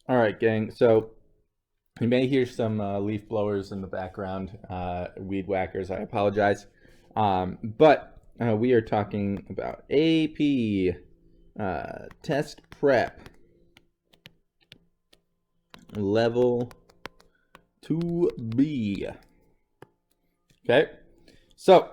All right, gang. So you may hear some leaf blowers in the background, weed whackers. I apologize. But we are talking about AP test prep level 2B. Okay. So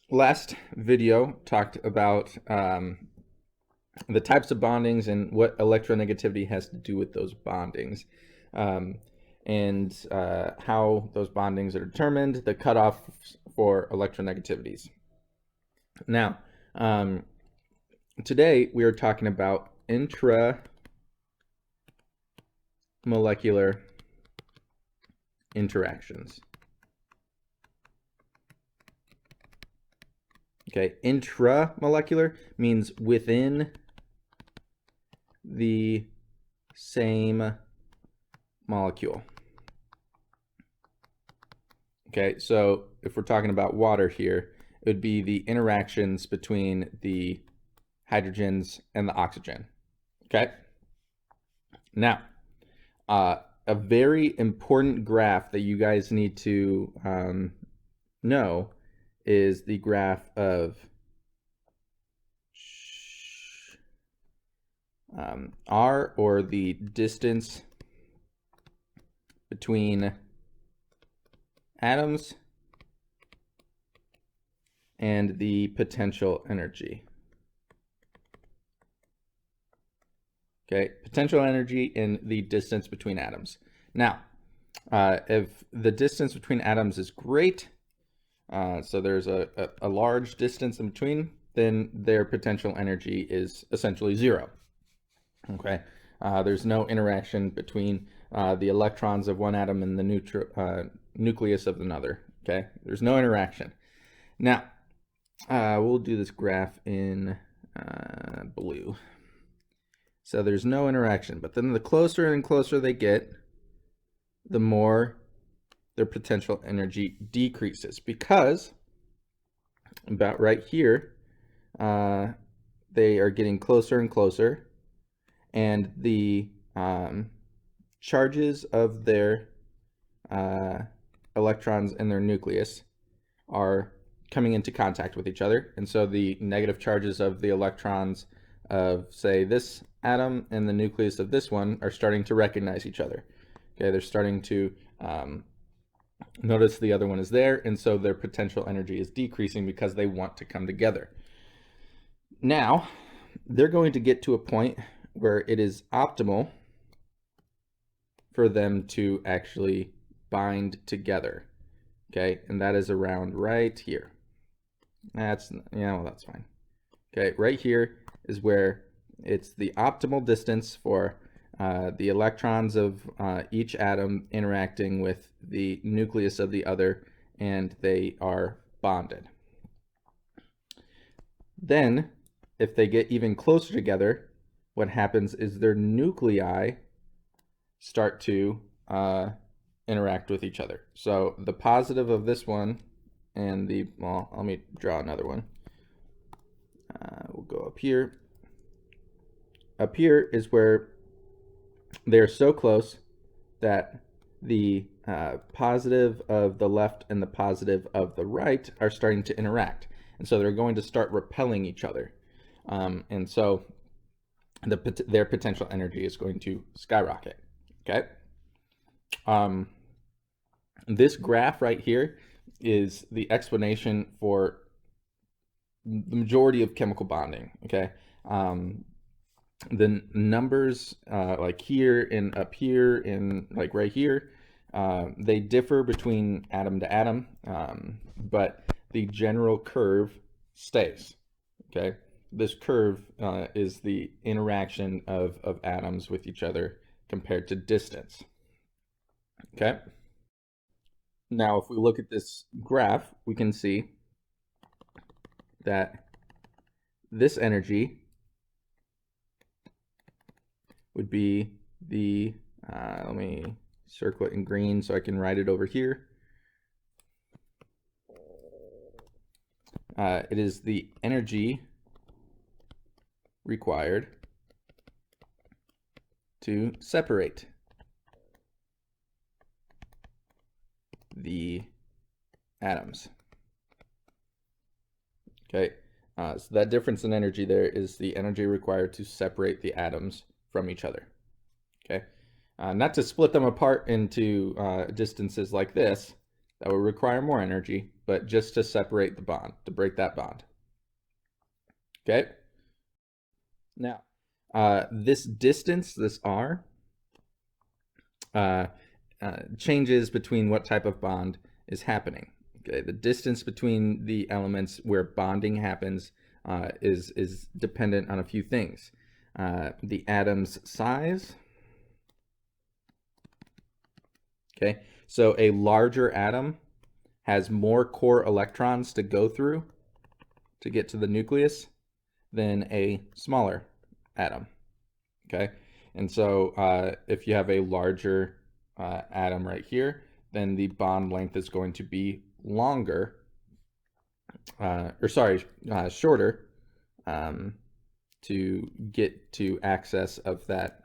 last video talked about the types of bondings and what electronegativity has to do with those bondings, um, and how those bondings are determined, the cutoff for electronegativities. Now, today we are talking about intramolecular interactions. Okay, intramolecular means within the same molecule. Okay, so if we're talking about water here, it would be the interactions between the hydrogens and the oxygen. Okay, now a very important graph that you guys need to know is the graph of R, or the distance between atoms, and the potential energy. Okay, potential energy and the distance between atoms. Now, if the distance between atoms is great, so there's a large distance in between, then their potential energy is essentially zero. Okay, there's no interaction between the electrons of one atom and the nucleus of another. Okay, there's no interaction. Now, we'll do this graph in blue. So there's no interaction, but then the closer and closer they get, the more their potential energy decreases, because about right here, they are getting closer and closer, and the charges of their electrons in their nucleus are coming into contact with each other. And so the negative charges of the electrons of, say, this atom and the nucleus of this one are starting to recognize each other. Okay, they're starting to notice the other one is there, and so their potential energy is decreasing because they want to come together. Now, they're going to get to a point where it is optimal for them to actually bind together. Okay, and that is around right here. That's, yeah, well, that's fine. Okay, right here is where it's the optimal distance for the electrons of each atom interacting with the nucleus of the other, and they are bonded. Then, if they get even closer together, what happens is their nuclei start to interact with each other. So the positive of this one and the, well, let me draw another one. We'll go up here. Up here is where they're so close that the positive of the left and the positive of the right are starting to interact. And so they're going to start repelling each other. And so their potential energy is going to skyrocket. Okay. This graph right here is the explanation for the majority of chemical bonding. Okay. The numbers like here and up here and like right here, they differ between atom to atom, but the general curve stays. Okay, this curve is the interaction of atoms with each other compared to distance. Okay, now if we look at this graph, we can see that this energy would be the, let me circle it in green so I can write it over here. It is the energy required to separate the atoms. Okay, so that difference in energy there is the energy required to separate the atoms from each other. Okay, not to split them apart into distances like this, that would require more energy, but just to separate the bond, to break that bond. Okay, now this distance, this r, changes between what type of bond is happening. Okay, the distance between the elements where bonding happens is dependent on a few things. The atom's size. Okay, so a larger atom has more core electrons to go through to get to the nucleus than a smaller atom. Okay, and so if you have a larger atom right here, then the bond length is going to be longer, shorter, to get to access of that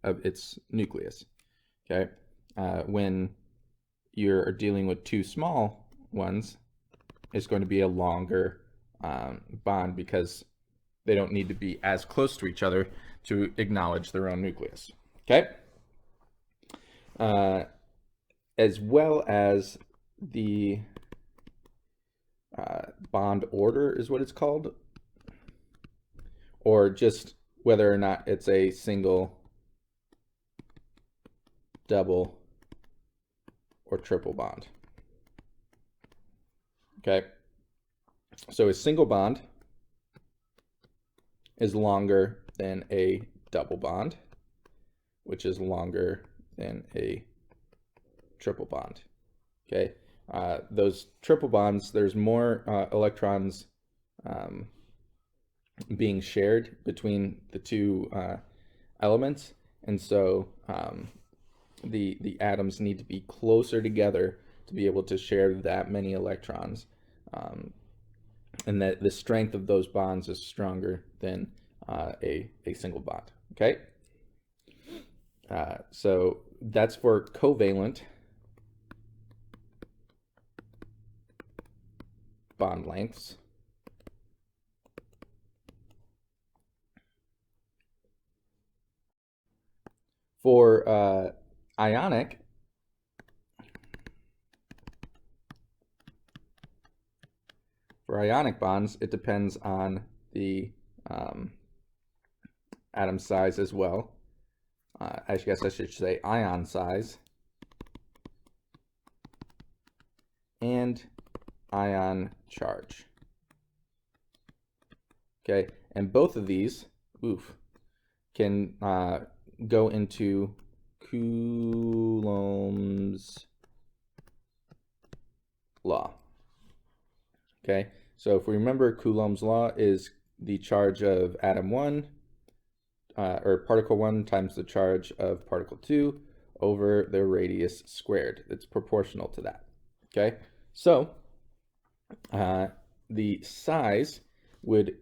of its nucleus. Okay, when you're dealing with two small ones, it's going to be a longer bond because they don't need to be as close to each other to acknowledge their own nucleus. Okay, as well as the bond order is what it's called, or just whether or not it's a single, double, or triple bond. Okay, so a single bond is longer than a double bond, which is longer than a triple bond. Okay, those triple bonds, there's more electrons being shared between the two elements, and so the atoms need to be closer together to be able to share that many electrons, and that the strength of those bonds is stronger than a single bond. Okay, so that's for covalent bond lengths. For ionic, bonds, it depends on the atom size as well. I guess I should say ion size and ion charge. Okay, and both of these, can go into Coulomb's law. Okay, so if we remember, Coulomb's law is the charge of atom 1, or particle 1 times the charge of particle 2 over their radius squared. It's proportional to that. Okay, so the size would,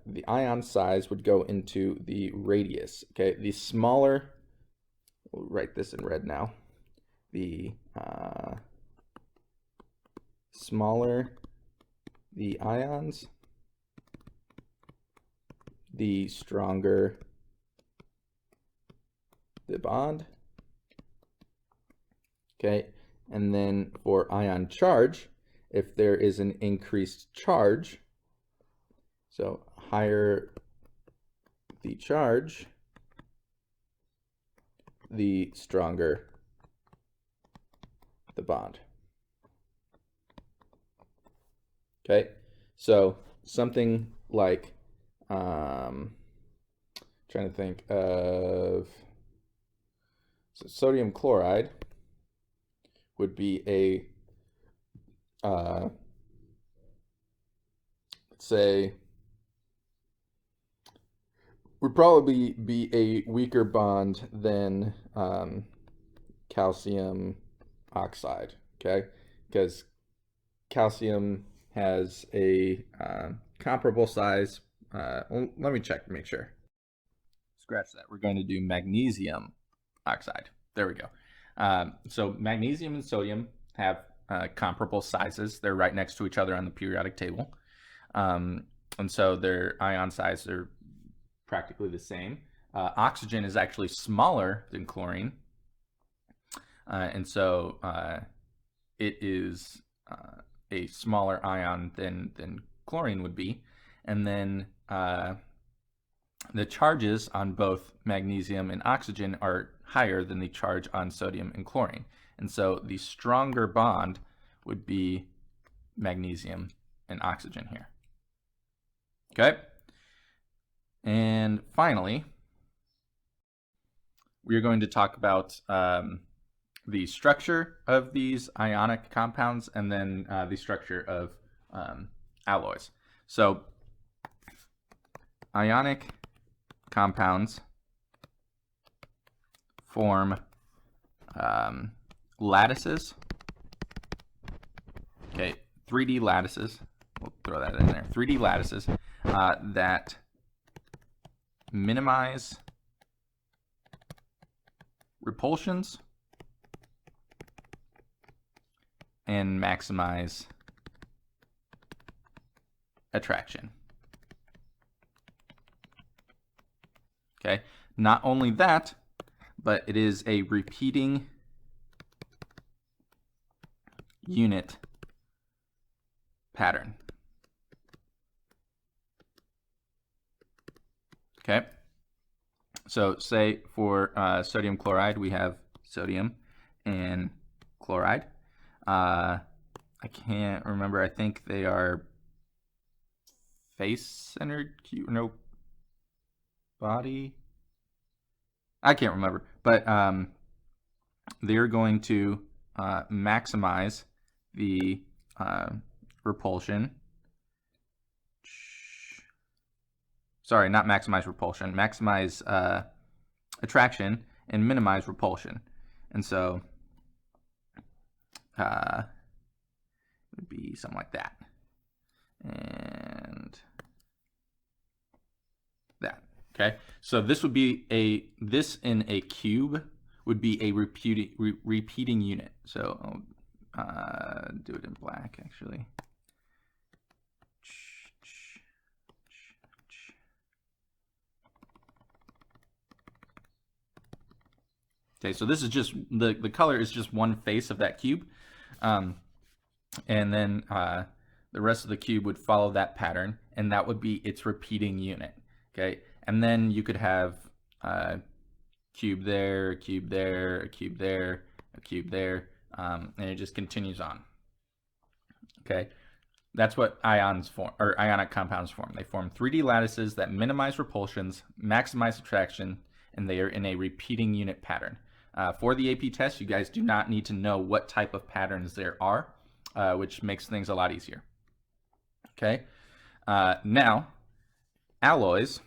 the ion size would go into the radius. Okay, the smaller, we'll write this in red now, the smaller the ions, the stronger the bond. Okay, and then for ion charge, if there is an increased charge, so higher the charge, the stronger the bond. Okay, so something like, trying to think of, so sodium chloride would be a, let's say, would probably be a weaker bond than calcium oxide, okay? Because calcium has a comparable size. Well, let me check to make sure. scratch that. We're going to do magnesium oxide. There we go. So magnesium and sodium have comparable sizes. They're right next to each other on the periodic table. And so their ion size are practically the same. Oxygen is actually smaller than chlorine. And so it is a smaller ion than chlorine would be. And then the charges on both magnesium and oxygen are higher than the charge on sodium and chlorine. And so the stronger bond would be magnesium and oxygen here. Okay? And finally, we're going to talk about the structure of these ionic compounds and then the structure of alloys. So ionic compounds form lattices. Okay, 3D lattices. We'll throw that in there. 3D lattices that minimize repulsions and maximize attraction. Okay, not only that, but it is a repeating unit pattern. Okay, so say for sodium chloride, we have sodium and chloride. I can't remember. I think they are face-centered, no, body. I can't remember, but they're going to maximize the repulsion. Sorry, not maximize repulsion, maximize attraction and minimize repulsion. And so it would be something like that. And that. Okay, so this would be this in a cube would be a repeating unit. So I'll do it in black actually. Okay, so this is just the color is just one face of that cube, and then the rest of the cube would follow that pattern, and that would be its repeating unit. Okay, and then you could have a cube there, a cube there, a cube there, a cube there, and it just continues on. Okay, that's what ions form, or ionic compounds form. They form 3D lattices that minimize repulsions, maximize attraction, and they are in a repeating unit pattern. For the AP test, you guys do not need to know what type of patterns there are, which makes things a lot easier. Okay, now alloys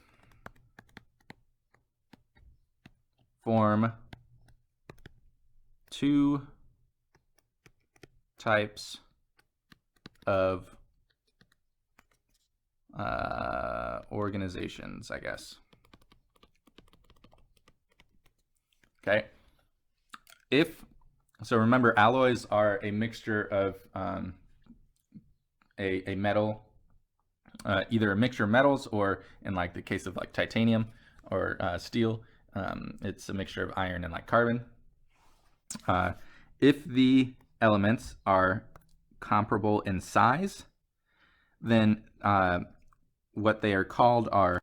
form two types of organizations, I guess. Okay. So remember, alloys are a mixture of a metal, either a mixture of metals, or in like the case of like titanium or steel, it's a mixture of iron and like carbon. If the elements are comparable in size, then what they are called are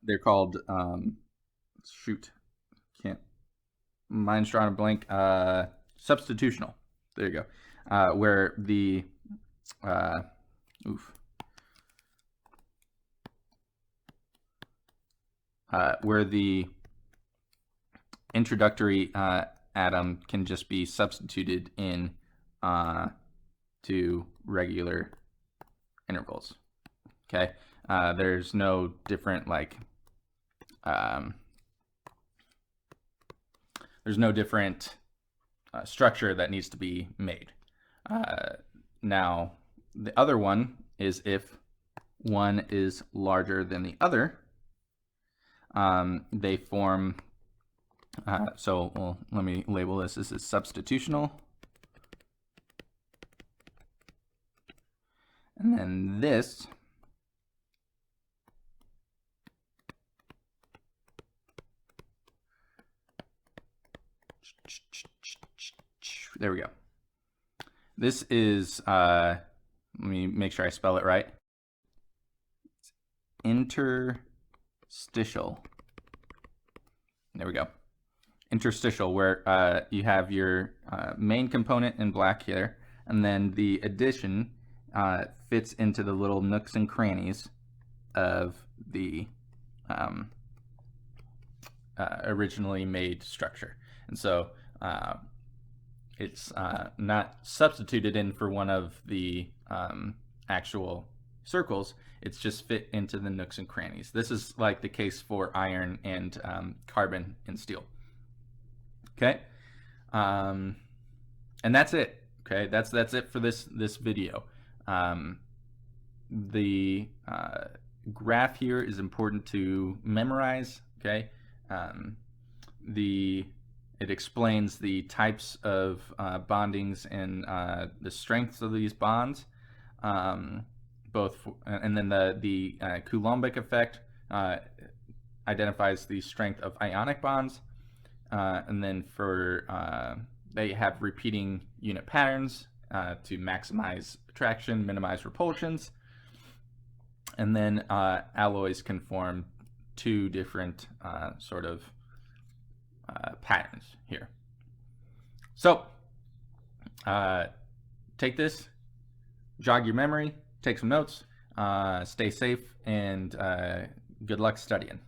they're called mine's drawing a blank. Substitutional. There you go. Where the where the introductory atom can just be substituted in to regular intervals. Okay, there's no different like there's no different structure that needs to be made. Now, the other one is if one is larger than the other, they form, let me label this. This is substitutional. And then this there we go. This is, let me make sure I spell it right. Interstitial. There we go. Interstitial, where you have your main component in black here, and then the addition fits into the little nooks and crannies of the originally made structure. And so it's not substituted in for one of the actual circles. It's just fit into the nooks and crannies. This is like the case for iron and carbon and steel. Okay, and that's it. Okay, that's it for this video. The graph here is important to memorize. Okay, it explains the types of bondings and the strengths of these bonds. And then the Coulombic effect identifies the strength of ionic bonds, and then for they have repeating unit patterns to maximize attraction, minimize repulsions, and then alloys can form two different sort of patterns here. So take this, jog your memory, take some notes, stay safe, and good luck studying.